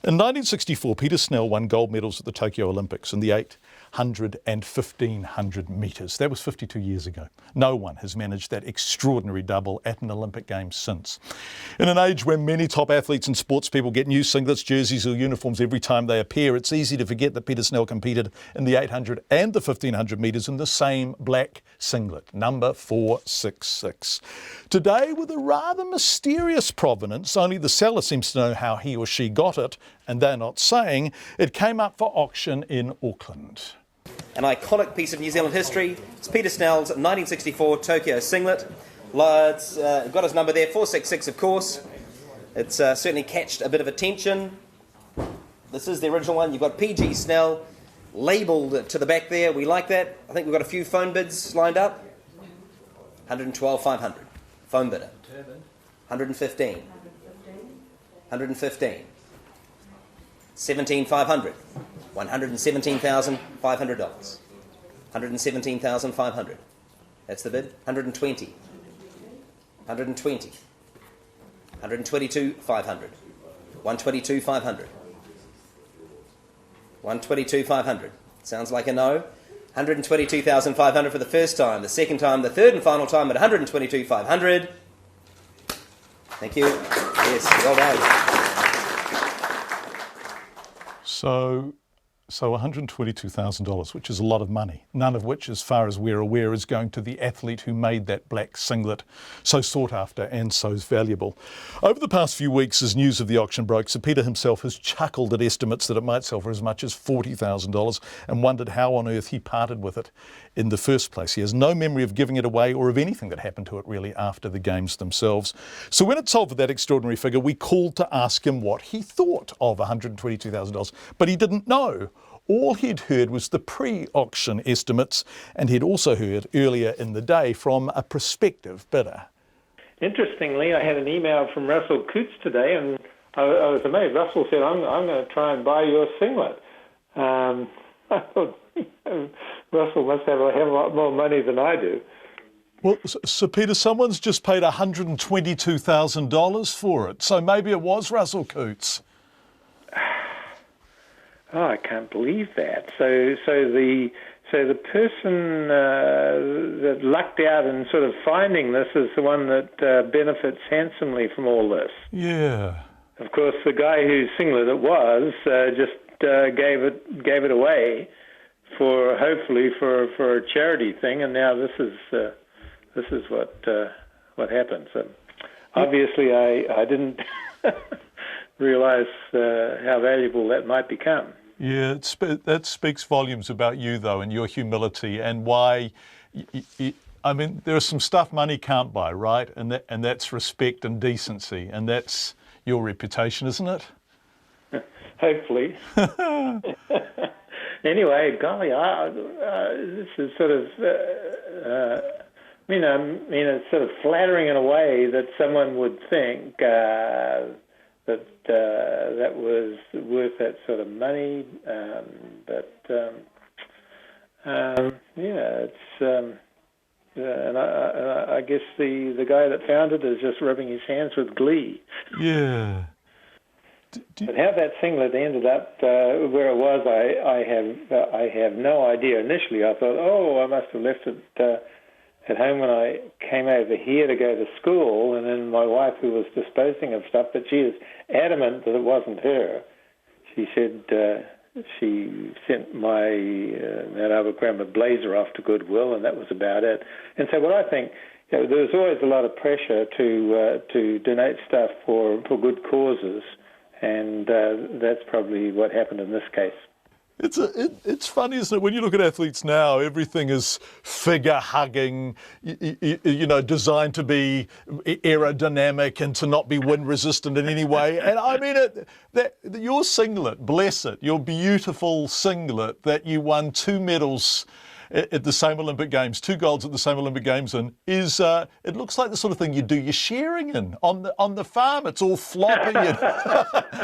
In 1964, Peter Snell won gold medals at the Tokyo Olympics in the 800 and 1500 metres. That was 52 years ago. No one has managed that extraordinary double at an Olympic Games since. In an age where many top athletes and sports people get new singlets, jerseys or uniforms every time they appear, it's easy to forget that Peter Snell competed in the 800 and the 1500 metres in the same black singlet, number 466. Today, with a rather mysterious provenance, only the seller seems to know how he or she got it, and they're not saying, it came up for auction in Auckland. An iconic piece of New Zealand history. It's Peter Snell's 1964 Tokyo singlet. It's got his number there, 466 of course. It's certainly catched a bit of attention. This is the original one. You've got PG Snell labelled to the back there. We like that. I think we've got a few phone bids lined up. 112,500. Phone bidder. 115. 115. 17,500. $117,500. 117,500. That's the bid. 120. 120. 122,500. 122,500. 122,500. Sounds like a no. 122,500 for the first time. The second time, the third and final time at 122,500. Thank you. Yes, well done. So $122,000, which is a lot of money, none of which, as far as we're aware, is going to the athlete who made that black singlet so sought after and so valuable. Over the past few weeks, as news of the auction broke, Sir Peter himself has chuckled at estimates that it might sell for as much as $40,000 and wondered how on earth he parted with it in the first place. He has no memory of giving it away or of anything that happened to it really after the games themselves. So when it sold for that extraordinary figure, we called to ask him what he thought of $122,000, but he didn't know. All he'd heard was the pre-auction estimates, and he'd also heard earlier in the day from a prospective bidder. Interestingly, I had an email from Russell Coutts today, and I was amazed. Russell said, I'm going to try and buy your singlet. I thought, Russell must have a hell of a lot more money than I do. Well, Sir Peter, someone's just paid $122,000 for it, so maybe it was Russell Coutts. Oh, I can't believe that. So the person that lucked out in sort of finding this is the one that benefits handsomely from all this. Yeah. Of course, the guy whose singlet it was just gave it away for hopefully for a charity thing, and now this is what happened. So obviously, I didn't realize how valuable that might become. Yeah, that speaks volumes about you, though, and your humility, and why. I mean, there is some stuff money can't buy, right? And that's respect and decency, and that's your reputation, isn't it? Hopefully. Anyway, golly, this is sort of. It's sort of flattering in a way that someone would think that was worth that sort of money, and I guess the guy that found it is just rubbing his hands with glee. Yeah. But how that singlet ended up where it was, I have no idea. Initially, I thought, I must have left it at home when I came over here to go to school, and then my wife, who was disposing of stuff, but she is adamant that it wasn't her. She said she sent my that overgrammar blazer off to Goodwill, and that was about it. And so what I think, there was always a lot of pressure to donate stuff for good causes, and that's probably what happened in this case. It's funny, isn't it? When you look at athletes now, everything is figure-hugging, designed to be aerodynamic and to not be wind-resistant in any way. And I mean, your singlet, bless it, your beautiful singlet that you won 2 medals at the same Olympic Games, 2 golds at the same Olympic Games in, is it looks like the sort of thing you do your shearing in on the farm. It's all floppy and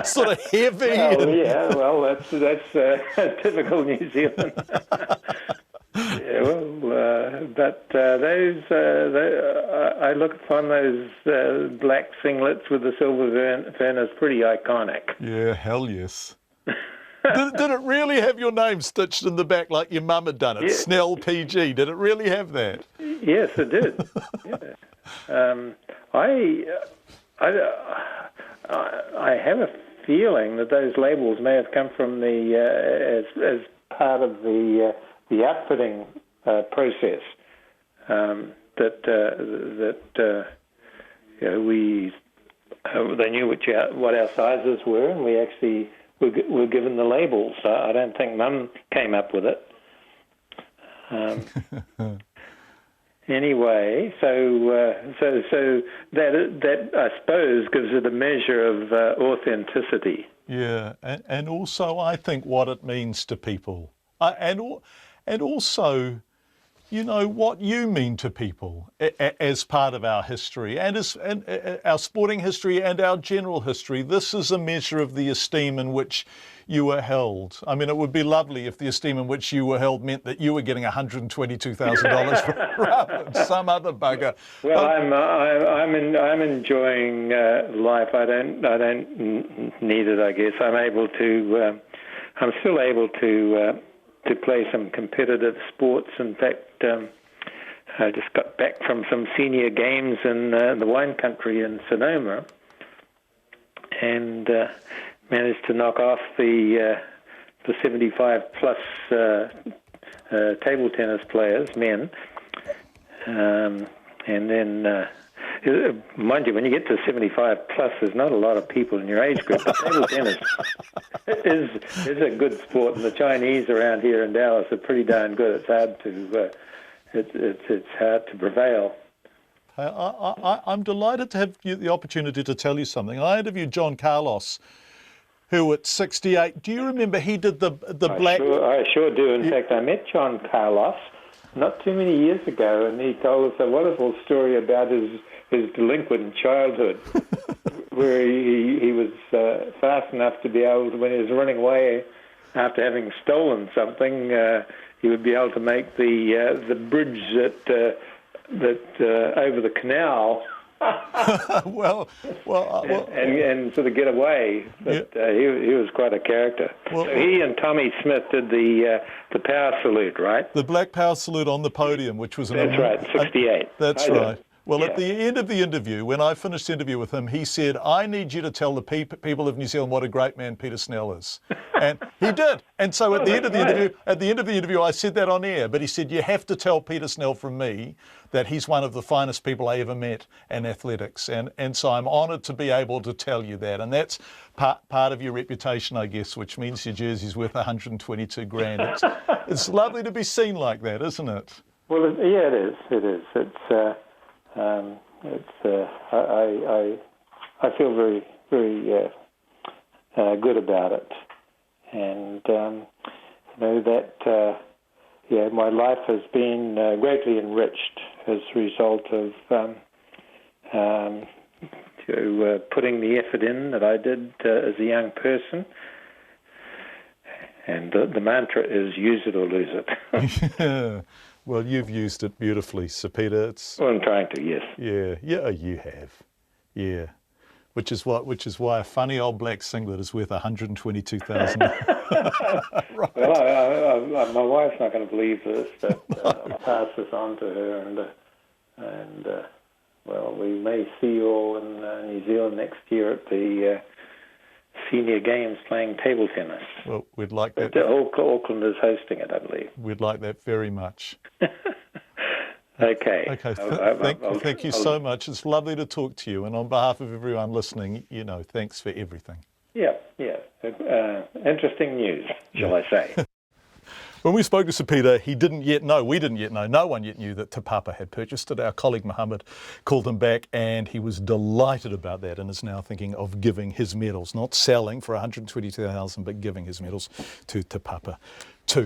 sort of heavy. Oh, yeah, well, that's typical New Zealand. Yeah, well, but I look upon those black singlets with the silver fin as pretty iconic. Yeah, hell yes. Did it really have your name stitched in the back like your mum had done it? Yeah. Snell PG. Did it really have that? Yes, it did. Yeah. I have a feeling that those labels may have come from the as part of the outfitting process. They knew what our sizes were, and we actually were given the labels. So I don't think Mum came up with it. Anyway, so that I suppose gives it a measure of authenticity. Yeah, and also I think what it means to people, and also, you know, what you mean to people as part of our history and our sporting history and our general history. This is a measure of the esteem in which you were held. I mean, it would be lovely if the esteem in which you were held meant that you were getting $122,000 rather than some other bugger. Well, I'm enjoying life. I don't need it. I guess I'm still able to play some competitive sports. In fact, I just got back from some senior games in the wine country in Sonoma, and managed to knock off the 75-plus table tennis players, men. And then, mind you, when you get to 75-plus, there's not a lot of people in your age group. But table tennis is a good sport, and the Chinese around here in Dallas are pretty darn good. It's hard to prevail. I'm delighted to have the opportunity to tell you something. I interviewed John Carlos, who at 68, do you remember he did the black... I sure do. In fact, I met John Carlos not too many years ago, and he told us a wonderful story about his delinquent childhood, where he was fast enough to be able to, when he was running away after having stolen something, he would be able to make the bridge that over the canal. and sort of get away. But he was quite a character. Well, so he and Tommy Smith did the power salute, right? The black power salute on the podium, which was that's right, 68. That's right. Well, at the end of the interview, when I finished the interview with him, he said, "I need you to tell the people of New Zealand what a great man Peter Snell is," and he did. And so at the end of the interview, I said that on air. But he said, "You have to tell Peter Snell from me that he's one of the finest people I ever met in athletics," and so I'm honoured to be able to tell you that, and that's part of your reputation, I guess, which means your jersey's worth $122,000. It's lovely to be seen like that, isn't it? Well, yeah, it is. It is. I feel very, very good about it, and my life has been greatly enriched as a result of putting the effort in that I did as a young person. And the mantra is use it or lose it. Yeah. Well, you've used it beautifully, Sir Peter. Well, I'm trying to, yes. Yeah, you have. Yeah. Which is why a funny old black singlet is worth $122,000. Right. Well, my wife's not going to believe this, but I'll pass this on to her, and we may see you all in New Zealand next year at the Senior Games playing table tennis. Well, we'd like that. Auckland is hosting it, I believe. We'd like that very much. Okay. Thank you so much. It's lovely to talk to you. And on behalf of everyone listening, thanks for everything. Yeah. Interesting news, shall I say. When we spoke to Sir Peter, we didn't yet know, no one yet knew that Te Papa had purchased it. Our colleague Mohammed called him back and he was delighted about that and is now thinking of giving his medals, not selling for $122,000, but giving his medals to Te Papa too.